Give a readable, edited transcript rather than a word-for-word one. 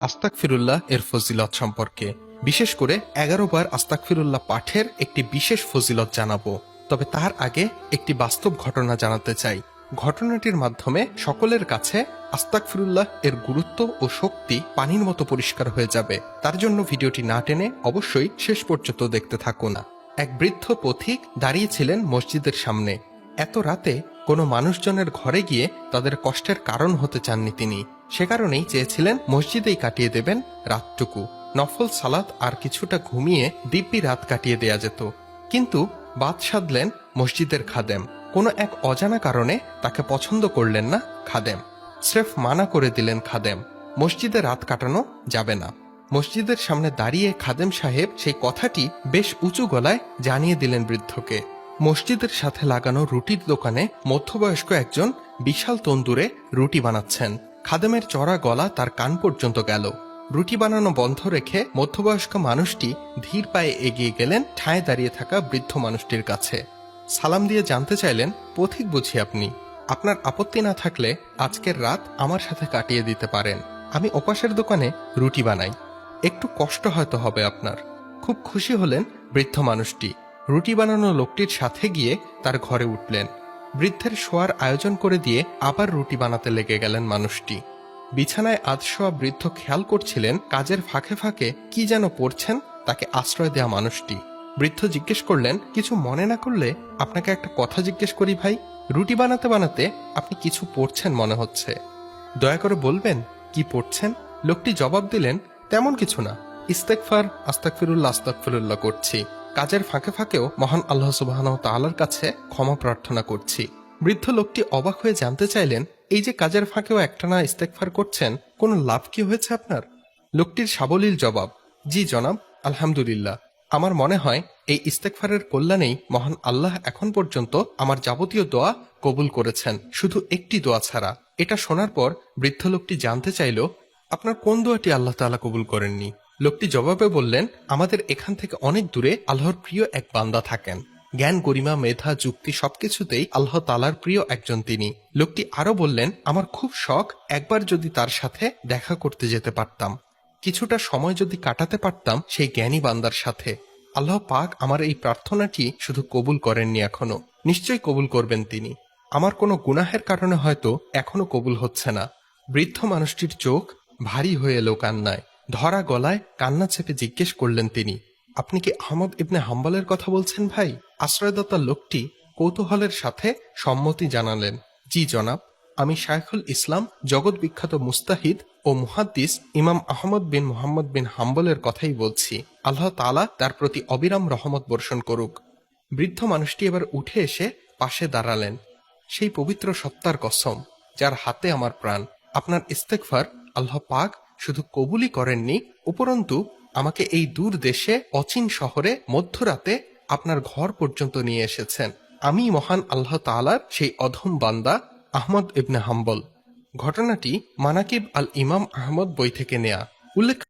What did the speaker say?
আস্তাগফিরুল্লাহ এর ফজিলত সম্পর্কে বিশেষ করে ১১ বার আস্তাগফিরুল্লাহ পাঠের একটি বিশেষ ফজিলত জানাবো। তবে তার আগে একটি বাস্তব ঘটনা জানাতে চাই। ঘটনাটির মাধ্যমে সকলের কাছে আস্তাগফিরুল্লাহ এর গুরুত্ব ও শক্তি পানির মতো পরিষ্কার হয়ে যাবে। তার জন্য ভিডিওটি না টেনে অবশ্যই শেষ পর্যন্ত দেখতে থাকুন। এক বৃদ্ধ পথিক দাঁড়িয়েছিলেন মসজিদের সামনে। এত রাতে কোনো মানুষজনের ঘরে গিয়ে তাদের কষ্টের কারণ হতে চাননি তিনি। সে কারণেই চেয়েছিলেন মসজিদেই কাটিয়ে দেবেন রাতটুকু। নফল সালাত আর কিছুটা ঘুমিয়ে দিব্যি রাত কাটিয়ে দেয়া যেত। কিন্তু বাদ সাধলেন মসজিদের খাদেম। কোনো এক অজানা কারণে তাকে পছন্দ করলেন না খাদেম। স্রেফ মানা করে দিলেন খাদেম, মসজিদে রাত কাটানো যাবে না। মসজিদের সামনে দাঁড়িয়ে খাদেম সাহেব সেই কথাটি বেশ উঁচু গলায় জানিয়ে দিলেন বৃদ্ধকে। মসজিদের সাথে লাগানো রুটির দোকানে মধ্যবয়স্ক একজন বিশাল তন্দুরে রুটি বানাচ্ছেন। খাদেমের চড়া গলা তার কান পর্যন্ত গেল। রুটি বানানো বন্ধ রেখে মধ্যবয়স্ক মানুষটি ধীর পায়ে এগিয়ে গেলেন ঠায় দাঁড়িয়ে থাকা বৃদ্ধ মানুষটির কাছে। সালাম দিয়ে জানতে চাইলেন, পথিক বুঝি আপনি? আপনার আপত্তি না থাকলে আজকের রাত আমার সাথে কাটিয়ে দিতে পারেন। আমি ওপাশের দোকানে রুটি বানাই, একটু কষ্ট হয়তো হবে আপনার। খুব খুশি হলেন বৃদ্ধ মানুষটি। রুটি বানানো লোকটির সাথে গিয়ে তার ঘরে উঠলেন। বৃদ্ধের শোয়ার আয়োজন করে দিয়ে আবার রুটি বানাতে লেগে গেলেন মানুষটি। বিছানায় আধশোয়া বৃদ্ধ খেয়াল করছিলেন কাজের ফাঁকে ফাঁকে কি যেন পড়ছেন তাকে আশ্রয় দেয়া মানুষটি। বৃদ্ধ জিজ্ঞেস করলেন, কিছু মনে না করলে আপনাকে একটা কথা জিজ্ঞেস করি ভাই। রুটি বানাতে বানাতে আপনি কিছু পড়ছেন মনে হচ্ছে, দয়া করে বলবেন কি পড়ছেন? লোকটি জবাব দিলেন, তেমন কিছু না, ইস্তেগফার আস্তাগফিরুল্লাহ আস্তাগফিরুল্লাহ করছি। কাজের ফাঁকে ফাঁকেও মহান আল্লাহ সুবহানাহু ওয়া তাআলার কাছে ক্ষমা প্রার্থনা করছি। বৃদ্ধ লোকটি অবাক হয়ে জানতে চাইলেন, এই যে কাজের ফাঁকেও একটানা ইস্তেগফার করছেন, কোনো লাভ কি হয়েছে আপনার? লোকটির সাবলীল জবাব, জি জনাব, আলহামদুলিল্লাহ। আমার মনে হয় এই ইস্তেগফারের কল্যাণেই মহান আল্লাহ এখন পর্যন্ত আমার যাবতীয় দোয়া কবুল করেছেন, শুধু একটি দোয়া ছাড়া। এটা শোনার পর বৃদ্ধ লোকটি জানতে চাইল, আপনার কোন দোয়াটি আল্লাহ তাআলা কবুল করেননি? লোকটি জবাবে বললেন, আমাদের এখান থেকে অনেক দূরে আল্লাহর প্রিয় এক বান্দা থাকেন। জ্ঞান, গরিমা, মেধা, যুক্তি সবকিছুতেই আল্লাহ তাআলার প্রিয় একজন তিনি। লোকটি আরো বললেন, আমার খুব শখ একবার যদি তার সাথে দেখা করতে যেতে পারতাম, কিছুটা সময় যদি কাটাতে পারতাম সেই জ্ঞানী বান্দার সাথে। আল্লাহ পাক আমার এই প্রার্থনাটি শুধু কবুল করেননি, এখনো নিশ্চয়ই কবুল করবেন তিনি। আমার কোনো গুনাহের কারণে হয়তো এখনো কবুল হচ্ছে না। বৃদ্ধ মানুষটির চোখ ভারী হয়ে এলো কান্নায়। ধরা গলায় কান্না চেপে জিজ্ঞেস করলেন তিনি, আপনি কি আহমদ ইবনে হাম্বলের কথা বলছেন ভাই? আশ্রয়দাতা লোকটি কৌতূহলের সাথে সম্মতি জানালেন, জি জনাব, আমি শায়খুল ইসলাম, জগৎ বিখ্যাত মুস্তাহিদ ও মুহাদ্দিস ইমাম আহমদ বিন মুহাম্মদ বিন হাম্বলের কথাই বলছি। আল্লাহ তাআলা তার প্রতি অবিরাম রহমত বর্ষণ করুক। বৃদ্ধ মানুষটি এবার উঠে এসে পাশে দাঁড়ালেন। সেই পবিত্র সত্তার কসম, যার হাতে আমার প্রাণ, আপনার ইস্তেগফার আল্লাহ পাক শুধু কবুলই করেননি, উপরন্তু আমাকে এই দূর দেশে অচিন শহরে মধ্যরাতে আপনার ঘর পর্যন্ত নিয়ে এসেছেন। আমি মহান আল্লাহ তাআলার সেই অধম বান্দা আহমদ ইবনে হাম্বল। ঘটনাটি মানাকিব আল ইমাম আহমদ বই থেকে নেয়া। উল্লেখ